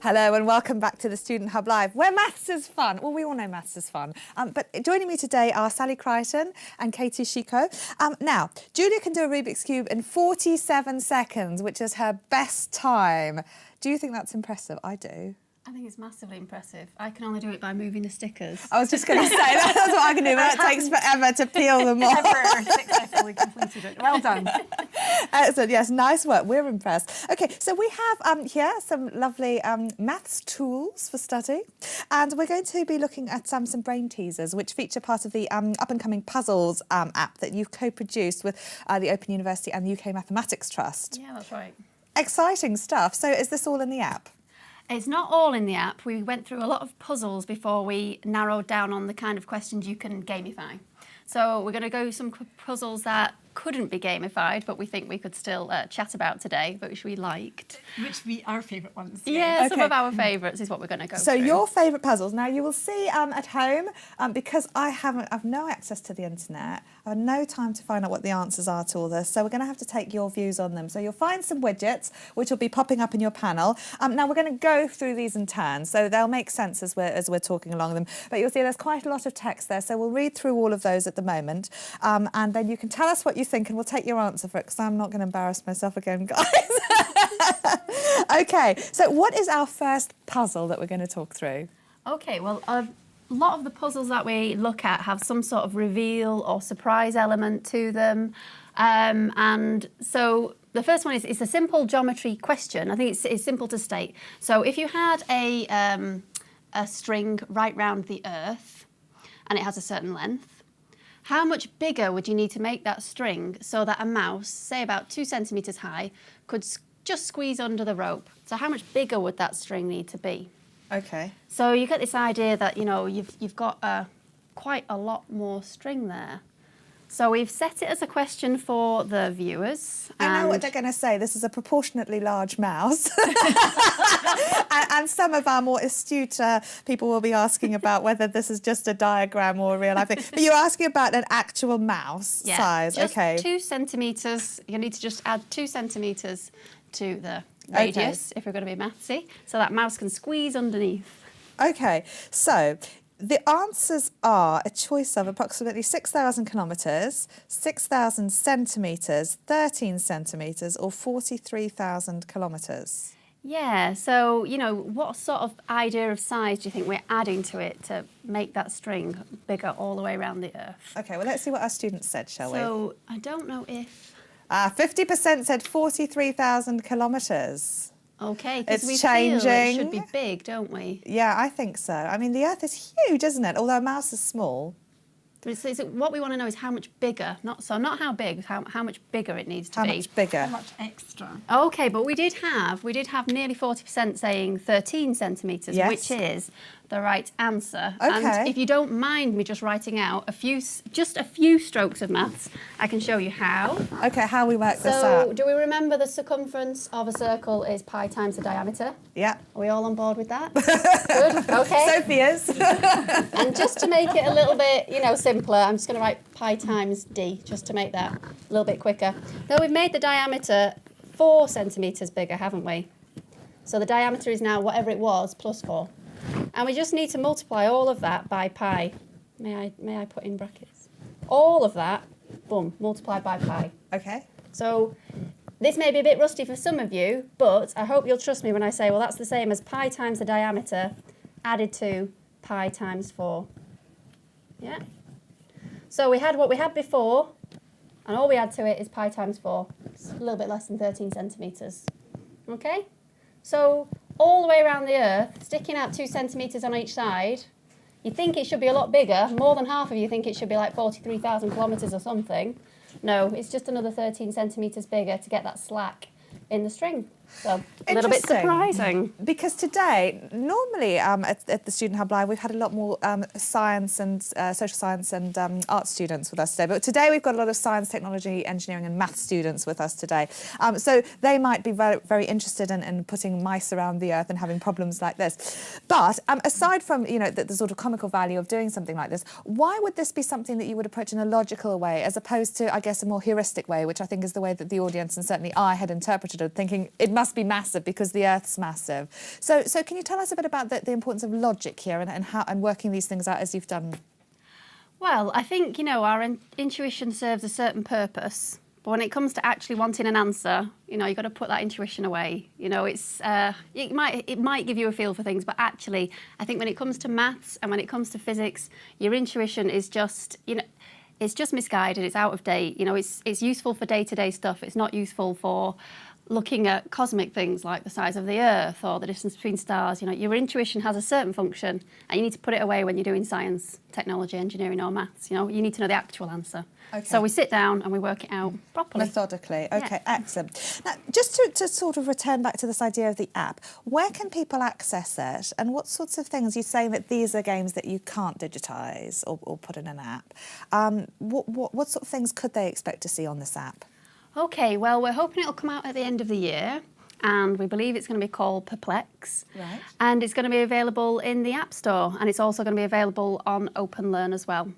Hello and welcome back to the Student Hub Live, where maths is fun. Well, we all know maths is fun. But joining me today are Sally Crichton and Katie Chico. Now, Julia can do a Rubik's Cube in 47 seconds, which is her best time. Do you think that's impressive? I do. I think it's massively impressive. I can only do it by moving the stickers. I was just going to say, that's what I can do, but it takes forever to peel them off. Successfully completed it. Well done. Excellent, yes, nice work. We're impressed. OK, so we have here some lovely maths tools for study. And we're going to be looking at some brain teasers, which feature part of the up-and-coming Puzzles app that you've co-produced with the Open University and the UK Mathematics Trust. Yeah, that's right. Exciting stuff. So is this all in the app? It's not all in the app. We went through a lot of puzzles before we narrowed down on the kind of questions you can gamify. So we're going to go some puzzles that couldn't be gamified, but we think we could still chat about today, but which we liked. Which be our favourite ones. Yeah, Okay. some of our favourites is what we're going to go So through. your favourite puzzles. Now you will see at home, because I've no access to the internet, I have no time to find out what the answers are to all this, so we're going to have to take your views on them. So you'll find some widgets which will be popping up in your panel. Now we're going to go through these in turn, so they'll make sense as we're talking along them. But you'll see there's quite a lot of text there, so we'll read through all of those at the moment, and then you can tell us what you think, and we'll take your answer for it, because I'm not going to embarrass myself again, guys. OK, so what is our first puzzle that we're going to talk through? OK, well, a lot of the puzzles that we look at have some sort of reveal or surprise element to them. And so the first one is a simple geometry question. I think it's simple to state. So if you had a string right round the Earth and it has a certain length, how much bigger would you need to make that string so that a mouse, say about 2 centimetres high, could just squeeze under the rope? So how much bigger would that string need to be? OK. So you get this idea that, you know, you've got quite a lot more string there. So we've set it as a question for the viewers. I know what they're going to say. This is a proportionately large mouse. and some of our more astute people will be asking about whether this is just a diagram or a real life thing. But you're asking about an actual mouse size. Just OK. 2 centimetres. You need to just add 2 centimetres to the radius if we're going to be mathsy, so that mouse can squeeze underneath. OK, so the answers are a choice of approximately 6,000 kilometres, 6,000 centimetres, 13 centimetres or 43,000 kilometres. Yeah, so, you know, what sort of idea of size do you think we're adding to it to make that string bigger all the way around the Earth? OK, well, let's see what our students said, shall we? So, I don't know if... 50% said 43,000 kilometres. OK, because we It's feel it changing. should be big, don't we? Yeah, I think so. I mean, the Earth is huge, isn't it? Although a mouse is small. What we want to know is how much bigger, not how big, how much bigger it needs to How be. much bigger? How much extra? OK, but we did have nearly 40% saying 13 centimetres, Yes. which is the right answer. OK. And if you don't mind me just writing out just a few strokes of maths, I can show you how. OK, how we work this So, out. do we remember the circumference of a circle is pi times the diameter? Yeah. Are we all on board with that? Good, OK. Sophie is. And just to make it a little bit, you know, simpler, I'm just going to write pi times d, just to make that a little bit quicker. Now, we've made the diameter 4 centimetres bigger, haven't we? So the diameter is now whatever it was plus 4. And we just need to multiply all of that by pi. May I put in brackets? All of that, boom, multiplied by pi. OK. So this may be a bit rusty for some of you, but I hope you'll trust me when I say, well, that's the same as pi times the diameter added to pi times 4. Yeah? So we had what we had before, and all we add to it is pi times 4. It's a little bit less than 13 centimetres. OK? So all the way around the Earth, sticking out 2 centimetres on each side, you think it should be a lot bigger. More than half of you think it should be like 43,000 kilometres or something. No, it's just another 13 centimetres bigger to get that slack in the string. So a little bit Interesting. surprising. Because today, normally at the Student Hub Live, we've had a lot more science and social science and art students with us today. But today we've got a lot of science, technology, engineering and math students with us today. So they might be very, very interested in putting mice around the Earth and having problems like this. But aside from, you know, the sort of comical value of doing something like this, why would this be something that you would approach in a logical way as opposed to, I guess, a more heuristic way, which I think is the way that the audience and certainly I had interpreted it, thinking it must be massive because the Earth's massive. So can you tell us a bit about the importance of logic here and how and working these things out as you've done? Well, I think, our intuition serves a certain purpose. But when it comes to actually wanting an answer, you've got to put that intuition away. It's it might give you a feel for things, but actually, I think when it comes to maths and when it comes to physics, your intuition is just, it's just misguided. It's out of date. It's useful for day-to-day stuff. It's not useful for looking at cosmic things like the size of the Earth or the distance between stars. Your intuition has a certain function, and you need to put it away when you're doing science, technology, engineering, or maths. You need to know the actual answer. Okay. So we sit down and we work it out properly. Methodically. Okay, Yeah. excellent. Now, just to sort of return back to this idea of the app, where can people access it, and what sorts of things? You're saying that these are games that you can't digitise or put in an app. What sort of things could they expect to see on this app? Okay, well, we're hoping it'll come out at the end of the year, and we believe it's going to be called Perplex. Right. And it's going to be available in the App Store, and it's also going to be available on OpenLearn as well.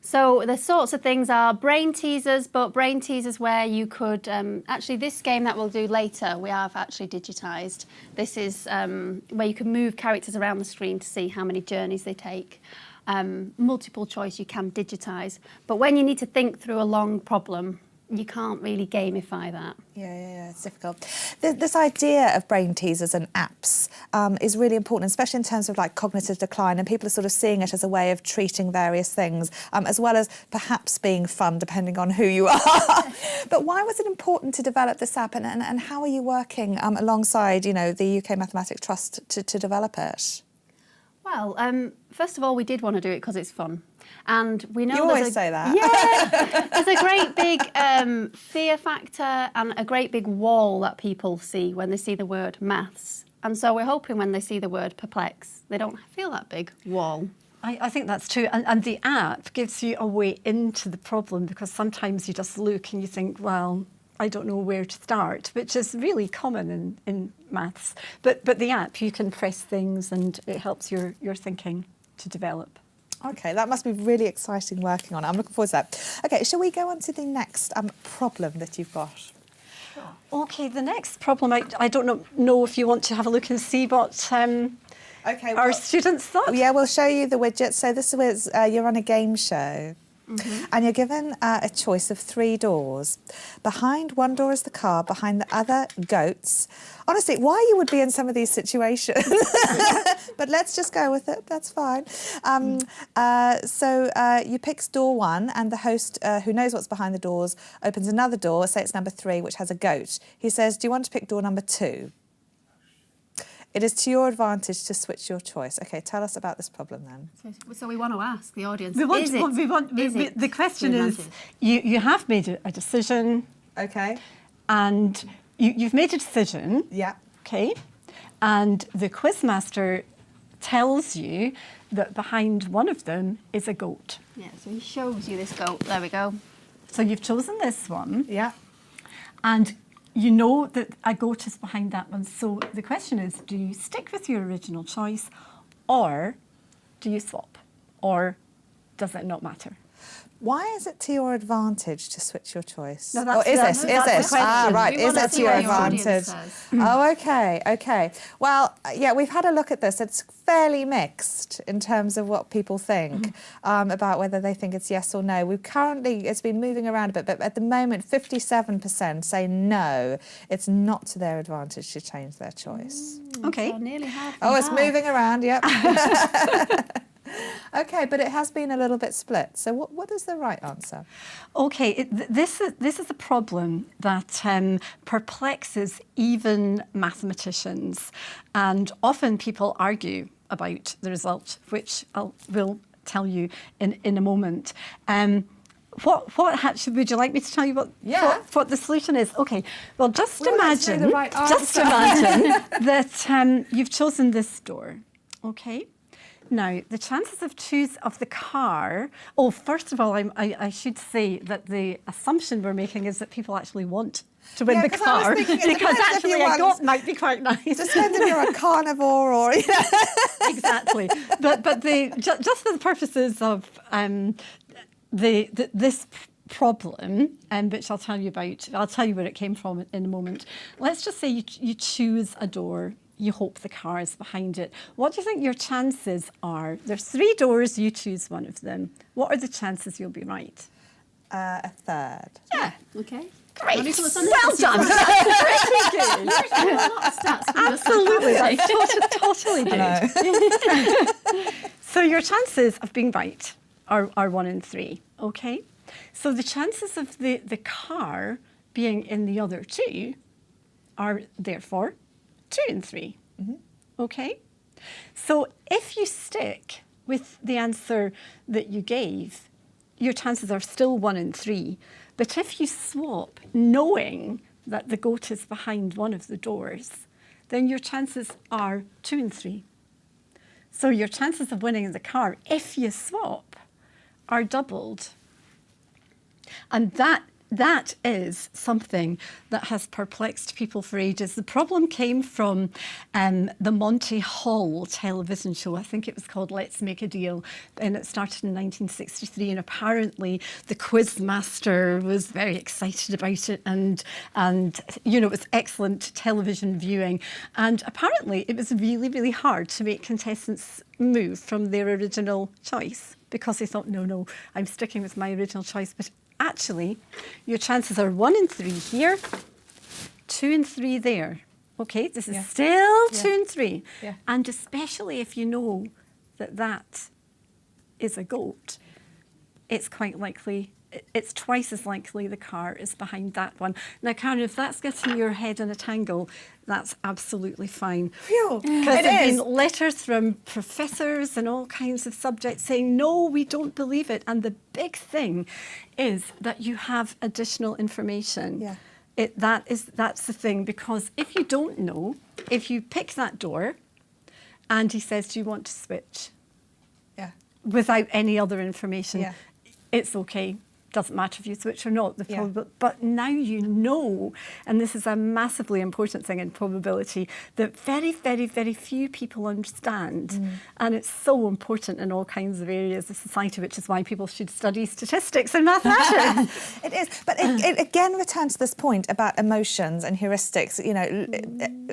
So the sorts of things are brain teasers, but brain teasers where you could, actually this game that we'll do later, we have actually digitised. This is where you can move characters around the screen to see how many journeys they take. Multiple choice you can digitise, but when you need to think through a long problem, you can't really gamify that. Yeah, it's difficult. This idea of brain teasers and apps is really important, especially in terms of like cognitive decline, and people are sort of seeing it as a way of treating various things, as well as perhaps being fun, depending on who you are. But why was it important to develop this app, and how are you working alongside, the UK Mathematics Trust to develop it? Well, first of all, we did want to do it because it's fun. And we know you always say that. Yeah, there's a great big fear factor and a great big wall that people see when they see the word maths. And so we're hoping when they see the word perplex, they don't feel that big wall. I think that's true. And the app gives you a way into the problem, because sometimes you just look and you think, well, I don't know where to start, which is really common in maths. But the app, you can press things and it helps your thinking to develop. Okay, that must be really exciting working on it. I'm looking forward to that. Okay, shall we go on to the next problem that you've got? Okay, the next problem, I don't know if you want to have a look and see what our students thought. Yeah, we'll show you the widget. So this was, you're on a game show. Mm-hmm. And you're given a choice of 3 doors. Behind one door is the car, behind the other, goats. Honestly, why you would be in some of these situations? But let's just go with it, that's fine. So you pick door 1, and the host, who knows what's behind the doors, opens another door, say it's number 3, which has a goat. He says, do you want to pick door number 2? It is to your advantage to switch your choice. Okay, tell us about this problem then. So we want to ask the audience, The question is, you have made a decision. Okay. And you've made a decision. Yeah. Okay. And the quizmaster tells you that behind one of them is a goat. Yeah, so he shows you this goat. There we go. So you've chosen this one. Yeah. And you know that a goat is behind that one. So the question is, do you stick with your original choice, or do you swap? Or does it not matter? Why is it to your advantage to switch your choice? No, that's or is the- it? that's the question. Right. We Is want to it to see your what your audience advantage? says. Oh, okay. Well, yeah, we've had a look at this. It's fairly mixed in terms of what people think about whether they think it's yes or no. It's been moving around a bit, but at the moment, 57% say no, it's not to their advantage to change their choice. Okay. So nearly half. Oh, it's moving around, yep. Okay, but it has been a little bit split. So what is the right answer? Okay, this is a problem that perplexes even mathematicians, and often people argue about the result, which will tell you in a moment. Would you like me to tell you what the solution is? Okay, well, just imagine that you've chosen this door. Okay. Now, the chances of the car... Oh, first of all, I should say that the assumption we're making is that people actually want to win the car, because actually a goat might be quite nice. Just depends if you're a carnivore or... Exactly. But just for the purposes of this problem, which I'll tell you about. I'll tell you where it came from in a moment. Let's just say you choose a door. You hope the car is behind it. What do you think your chances are? There's 3 doors, you choose one of them. What are the chances you'll be right? A third. Yeah. Okay. Great. Well Well done. That's pretty good. A lot of stats from just Absolutely. the That's totally good. So your chances of being right are 1 in 3. Okay. So the chances of the car being in the other 2 are therefore 2 in 3. Okay? So if you stick with the answer that you gave, your chances are still 1 in 3. But if you swap, knowing that the goat is behind one of the doors, then your chances are 2 in 3. So your chances of winning in the car, if you swap, are doubled. And that is something that has perplexed people for ages. The problem came from the Monty Hall television show. I think it was called Let's Make a Deal, and it started in 1963. And apparently, the quiz master was very excited about it, and it was excellent television viewing. And apparently, it was really, really hard to make contestants move from their original choice because they thought, no, I'm sticking with my original choice. But actually, your chances are 1 in 3 here, 2 in 3 there. Okay, this is still 2 in 3. Yeah. And especially if you know that is a goat, it's quite likely, it's twice as likely the car is behind that one. Now, Karen, if that's getting your head in a tangle, that's absolutely fine. Phew, Because it there have is. been letters from professors and all kinds of subjects saying, no, we don't believe it. And the big thing is that you have additional information. Yeah. That's the thing, because if you don't know, if you pick that door and he says, do you want to switch? Yeah. Without any other information, Yeah. it's okay. Doesn't matter if you switch or not. Yeah. But now you know, and this is a massively important thing in probability, that very, very, very few people understand. And it's so important in all kinds of areas of society, which is why people should study statistics and mathematics. It is, but it again returns to this point about emotions and heuristics,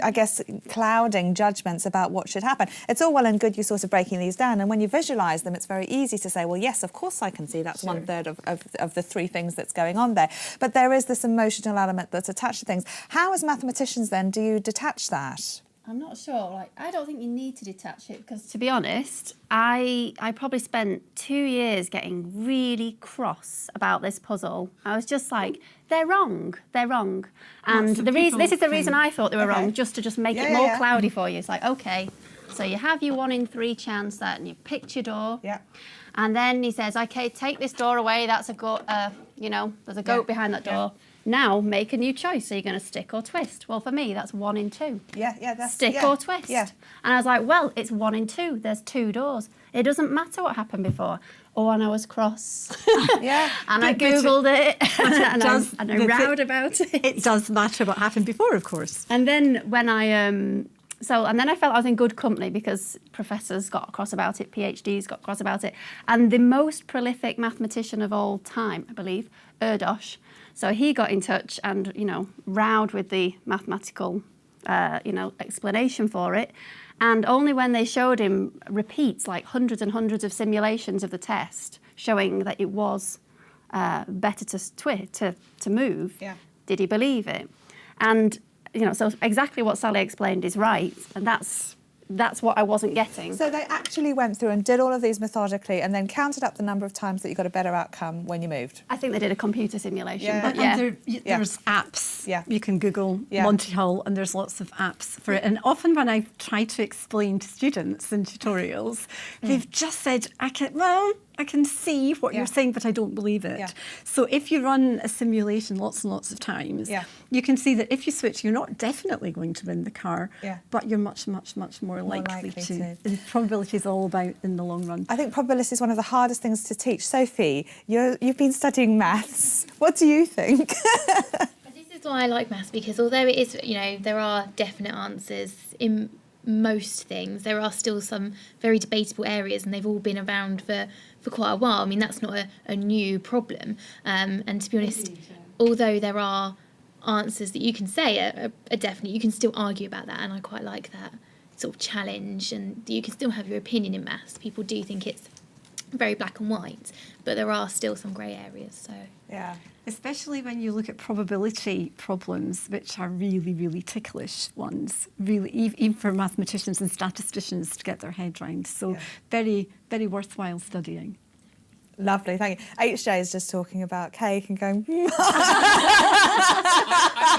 I guess clouding judgments about what should happen. It's all well and good you sort of breaking these down, and when you visualise them, it's very easy to say, well, yes, of course I can see that's 1/3 of the 3 things that's going on there. But there is this emotional element that's attached to things. How, as mathematicians, then, do you detach that? I'm not sure. I don't think you need to detach it because, to be honest, I probably spent 2 years getting really cross about this puzzle. I was just like, they're wrong. And this is the reason I thought they were wrong, just to make it more cloudy for you. It's like, okay, so you have your 1 in 3 chance that, and you picked your door. Yeah. And then he says, okay, take this door away. That's a goat. There's a goat behind that door. Now make a new choice. Are you going to stick or twist? Well, for me, that's 1 in 2. Yeah, that's Stick or twist. Yeah. And I was like, well, it's 1 in 2. There's 2 doors. It doesn't matter what happened before. Oh, and I was cross. Yeah. And I Googled it and I rowed about it. It does matter what happened before, of course. And then when I felt I was in good company because professors got cross about it, PhDs got cross about it. And the most prolific mathematician of all time, I believe, Erdos. So he got in touch and, rowed with the mathematical, explanation for it. And only when they showed him repeats, like hundreds and hundreds of simulations of the test, showing that it was better to move, did he believe it. And so exactly what Sally explained is right, and that's what I wasn't getting. So they actually went through and did all of these methodically and then counted up the number of times that you got a better outcome when you moved. I think they did a computer simulation. Yeah. But And there's apps. Yeah. You can Google Yeah. Monty Hall, and there's lots of apps for it. And often when I try to explain to students in tutorials, they've just said, I can see what you're saying, but I don't believe it. Yeah. So if you run a simulation lots and lots of times, you can see that if you switch, you're not definitely going to win the car, but you're much, much, much more likely to. And probability is all about in the long run. I think probability is one of the hardest things to teach. Sophie, you've been studying maths. What do you think? This is why I like maths, because although it is, there are definite answers, in most things. There are still some very debatable areas, and they've all been around for quite a while. I mean, that's not a new problem. And to be honest, although there are answers that you can say are definite, you can still argue about that, and I quite like that sort of challenge, and you can still have your opinion in maths. People do think it's very black and white, but there are still some grey areas. So Yeah. Especially when you look at probability problems, which are really, really ticklish ones, really, even for mathematicians and statisticians to get their head round. So Yeah. very, very worthwhile studying. Lovely, thank you. HJ is just talking about cake and going, I'm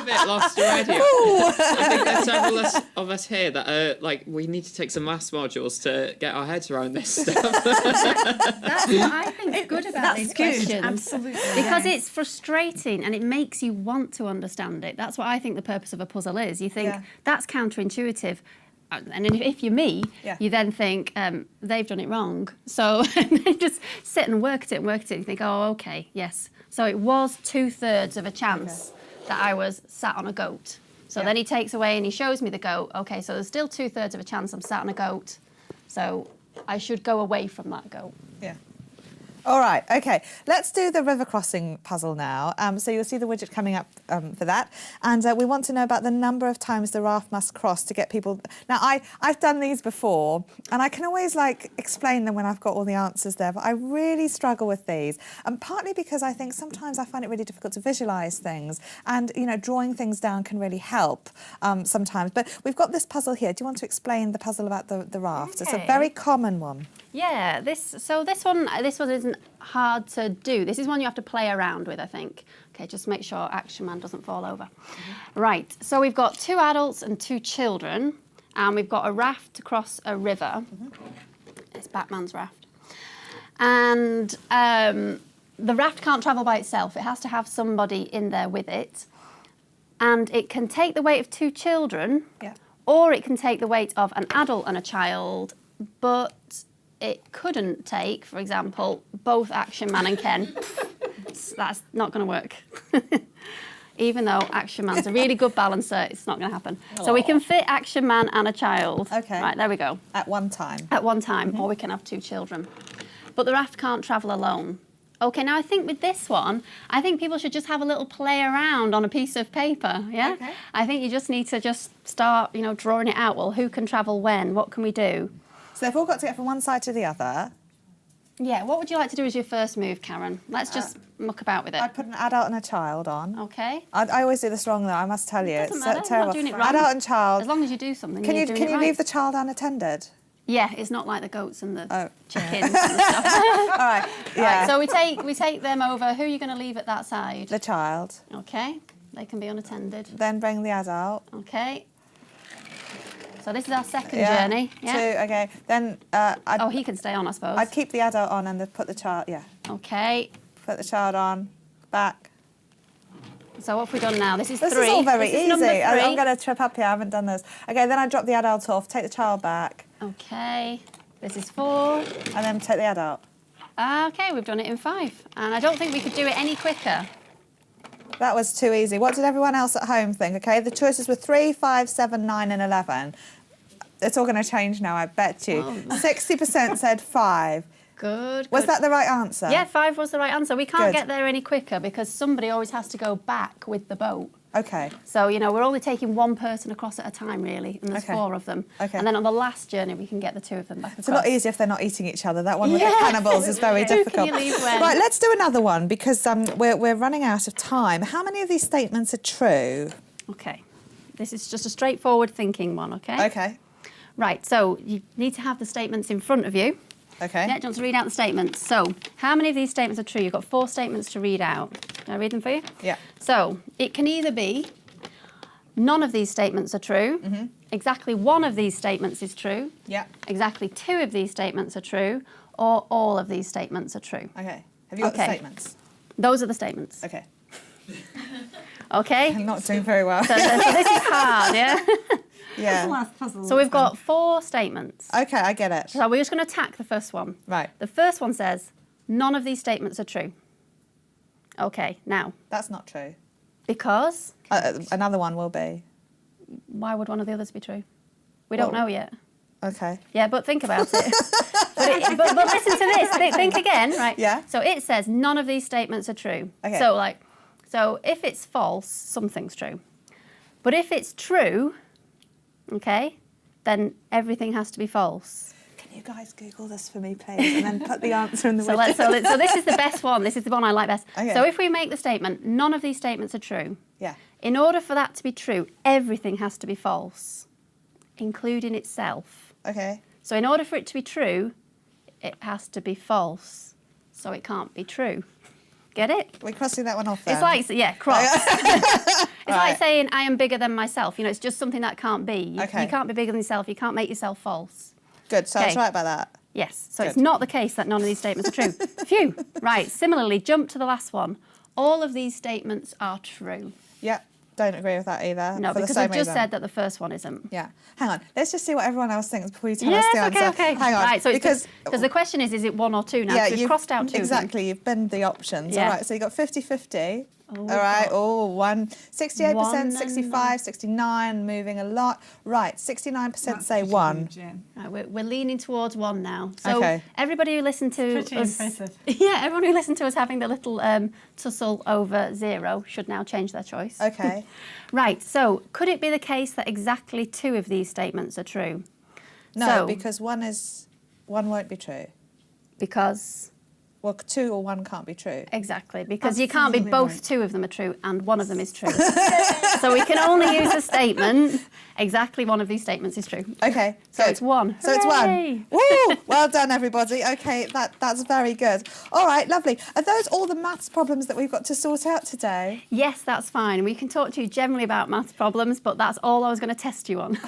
a bit lost already. I think there's several of us here that are like, we need to take some maths modules to get our heads around this stuff. That's what I think is good about these questions. Absolutely. Because it's frustrating and it makes you want to understand it. That's what I think the purpose of a puzzle is. You think, that's counterintuitive. And if you're me, you then think, they've done it wrong. So they just sit and work at it and work at it. You think, oh, okay, yes. So it was 2/3 of a chance that I was sat on a goat. So then he takes away and he shows me the goat. Okay, so there's still 2/3 of a chance I'm sat on a goat. So I should go away from that goat. Yeah. All right, okay. Let's do the river crossing puzzle now. So you'll see the widget coming up for that. And we want to know about the number of times the raft must cross to get people... Now, I've done these before, and I can always, like, explain them when I've got all the answers there, but I really struggle with these. And partly because I think sometimes I find it really difficult to visualise things, and, you know, drawing things down can really help sometimes. But we've got this puzzle here. Do you want to explain the puzzle about the raft? It's a very common one. Yeah, this one isn't hard to do. This is one you have to play around with, I think. Okay, just make sure Action Man doesn't fall over. Right, so we've got 2 adults and 2 children, and we've got a raft to cross a river. It's Batman's raft. And the raft can't travel by itself. It has to have somebody in there with it. And it can take the weight of 2 children, or it can take the weight of an adult and a child, but it couldn't take, for example, both Action Man and Ken. That's not going to work. Even though Action Man's a really good balancer, it's not going to happen. So we can fit Action Man and a child. Okay. Right, there we go. At one time. At one time, or we can have 2 children. But the raft can't travel alone. Okay, now I think with this one, I think people should just have a little play around on a piece of paper, yeah? Okay. I think you just need to just start, you know, drawing it out. Well, who can travel when? What can we do? So they've all got to get from one side to the other. Yeah, what would you like to do as your first move, Karen? Let's just muck about with it. I'd put an adult and a child on. Okay. I always do this wrong, though, I must tell you. Doesn't It's matter, you're terrible. not doing it wrong. Adult and child. As long as you do something, Can you're you doing it right. leave the child unattended? Yeah, it's not like the goats and the Oh. chickens and the stuff. All right, yeah. Right, so we take them over. Who are you going to leave at that side? The child. Okay, they can be unattended. Then bring the adult. Okay. So this is our second Yeah. journey. Yeah. 2, okay. Then Oh, he can stay on, I suppose. I'd keep the adult on and then put the child, Okay. put the child on, back. So what have we done now? This is This 3. is all very This is easy. number 3. I'm going to trip up here, I haven't done this. Okay, then I drop the adult off, take the child back, Okay. This is 4. and then take the adult. Okay, we've done it in 5. And I don't think we could do it any quicker. That was too easy. What did everyone else at home think? Okay, the choices were 3, 5, 7, 9 and 11. It's all going to change now, I bet you. 60% said 5. Good. Was that the right answer? Yeah, 5 was the right answer. We can't Good. get there any quicker because somebody always has to go back with the boat. Okay. So, you know, we're only taking one person across at a time, really, and there's Okay. 4 of them. Okay. And then on the last journey, we can get the 2 of them back It's across. a lot easier if they're not eating each other. That one with the Yeah. cannibals is very Who can difficult. you leave when? Right, let's do another one because we're running out of time. How many of these statements are true? Okay. This is just a straightforward thinking one, okay? Okay. Right, so you need to have the statements in front of you. Okay. Yeah, do you want to read out the statements? So, how many of these statements are true? You've got 4 statements to read out. Can I read them for you? Yeah. So, it can either be none of these statements are true, exactly 1 of these statements is true, Yeah. exactly 2 of these statements are true, or all of these statements are true. Okay. Have you got the Okay. statements? Those are the statements. Okay. Okay? I'm not doing very well. So this is hard, yeah? Yeah. Last puzzle. So we've got 4 statements. Okay, I get it. So we're just going to attack the first one. Right. The first one says, none of these statements are true. Okay, now, That's not true. because Another one will be. why would one of the others be true? We don't know yet. Okay. Yeah, but think about it. but listen to this. Think again, right? Yeah. So it says none of these statements are true. Okay. So if it's false, something's true. But if it's true, okay, then everything has to be false. Can you guys Google this for me, please, and then put the answer in the So widget? so this is the best one. This is the one I like best. Okay. So if we make the statement, none of these statements are true. Yeah. In order for that to be true, everything has to be false, including itself. Okay. So in order for it to be true, it has to be false. So it can't be true. Get it? We're crossing that one off then. It's like, yeah, cross. It's Right. like saying, I am bigger than myself. You know, it's just something that can't be. You Okay. can't be bigger than yourself. You can't make yourself false. Good, so I was Okay. right about that. Yes. So it's Good. not the case that none of these statements are true. Phew. Right. Similarly, jump to the last one. All of these statements are true. Yep, don't agree with that either. No, for the because same I've just reason. said that the first one isn't. Yeah. Hang on. Let's just see what everyone else thinks before you tell Yes, us the answer. okay. Hang on. Right, so because the question is it one or two now? 'Cause we've you've- crossed out two. Exactly, you've binned the options. Yeah. All right, so you've got 50-50. Oh, All we've right, got 68%, one and 65, 69, moving a lot. Right, 69% say one. Right, we're leaning towards one now. So Okay. everybody who listened to Pretty us, impressive. yeah, everyone who listened to us having the little tussle over 0 should now change their choice. Okay. Right. So could it be the case that exactly 2 of these statements are true? No, So- because one won't be true. Because Well, 2 or 1 can't be true. exactly because you can't be Absolutely both right. 2 of them are true and one of them is true. So we can only use a statement. Exactly one of these statements is true. Okay, So good. it's 1. So it's Hooray! 1. Woo! Well done, everybody. Okay, that's very good. All right, lovely. Are those all the maths problems that we've got to sort out today? Yes, that's fine. We can talk to you generally about maths problems, but that's all I was going to test you on.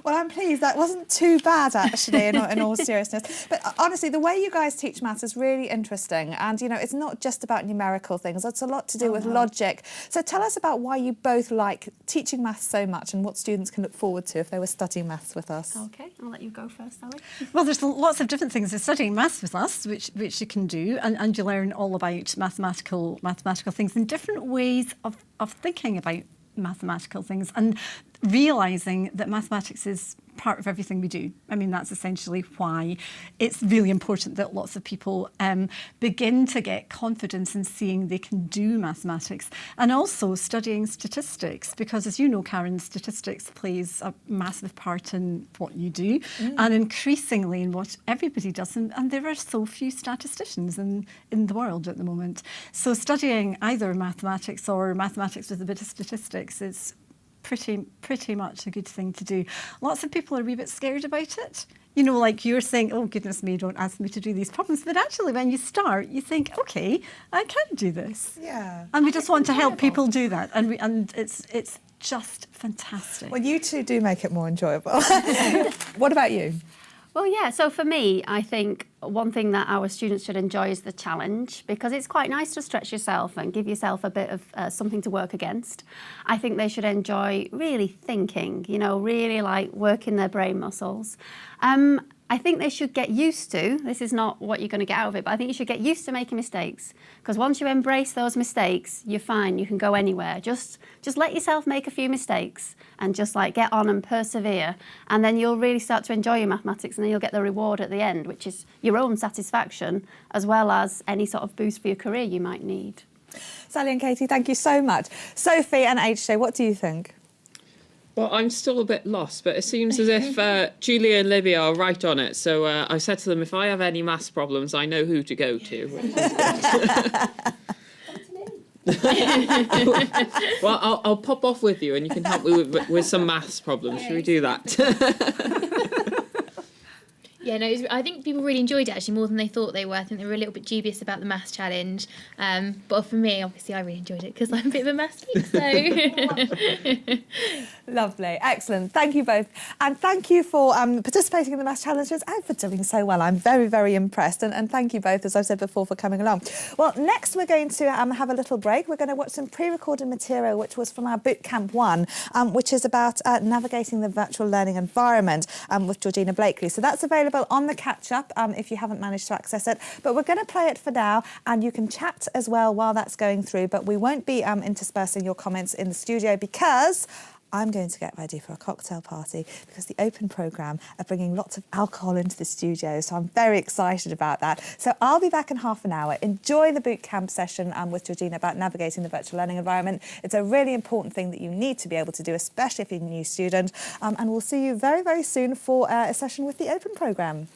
Well, I'm pleased. That wasn't too bad, actually, in all seriousness. But honestly, the way you guys teach maths is really interesting. And, you know, it's not just about numerical things. It's a lot to do with logic. So tell us about why you both like teaching maths so much and what students can look forward to if they were studying maths with us. Okay, I'll let you go first, Sally. Well, there's lots of different things. There's studying maths with us, which you can do, and you learn all about mathematical things and different ways of thinking about mathematical things and realising that mathematics is part of everything we do. I mean, that's essentially why it's really important that lots of people begin to get confidence in seeing they can do mathematics, and also studying statistics, because as you know, Karen, statistics plays a massive part in what you do and increasingly in what everybody does, and there are so few statisticians in the world at the moment. So studying either mathematics or mathematics with a bit of statistics is pretty much a good thing to do. Lots of people are a wee bit scared about it. You know, like you're saying, oh, goodness me, don't ask me to do these problems. But actually, when you start, you think, OK, I can do this. Yeah. And we just want to help people do that. And it's just fantastic. Well, you two do make it more enjoyable. What about you? Well, yeah, so for me, I think one thing that our students should enjoy is the challenge, because it's quite nice to stretch yourself and give yourself a bit of something to work against. I think they should enjoy really thinking, you know, really like working their brain muscles. I think they should get used to, this is not what you're going to get out of it, but I think you should get used to making mistakes, because once you embrace those mistakes, you're fine, you can go anywhere. Just let yourself make a few mistakes and just like get on and persevere, and then you'll really start to enjoy your mathematics, and then you'll get the reward at the end, which is your own satisfaction as well as any sort of boost for your career you might need. Sally and Katie, thank you so much. Sophie and HJ, what do you think? Well, I'm still a bit lost, but it seems as if Julia and Libby are right on it. So I said to them, if I have any maths problems, I know who to go to. Well, I'll pop off with you and you can help me with some maths problems. Should we do that? Yeah, no, I think people really enjoyed it actually more than they thought they were. I think they were a little bit dubious about the maths challenge. But for me, obviously, I really enjoyed it because I'm a bit of a maths geek, so... Lovely, excellent. Thank you both. And thank you for participating in the maths challenges and for doing so well. I'm very, very impressed. And thank you both, as I've said before, for coming along. Well, next we're going to have a little break. We're going to watch some pre-recorded material, which was from our Boot Camp 1, which is about navigating the virtual learning environment with Georgina Blakely. So that's available on the catch-up if you haven't managed to access it. But we're going to play it for now, and you can chat as well while that's going through. But we won't be interspersing your comments in the studio because I'm going to get ready for a cocktail party because the Open programme are bringing lots of alcohol into the studio, so I'm very excited about that. So I'll be back in half an hour. Enjoy the boot camp session with Georgina about navigating the virtual learning environment. It's a really important thing that you need to be able to do, especially if you're a new student. And we'll see you very, very soon for a session with the Open programme.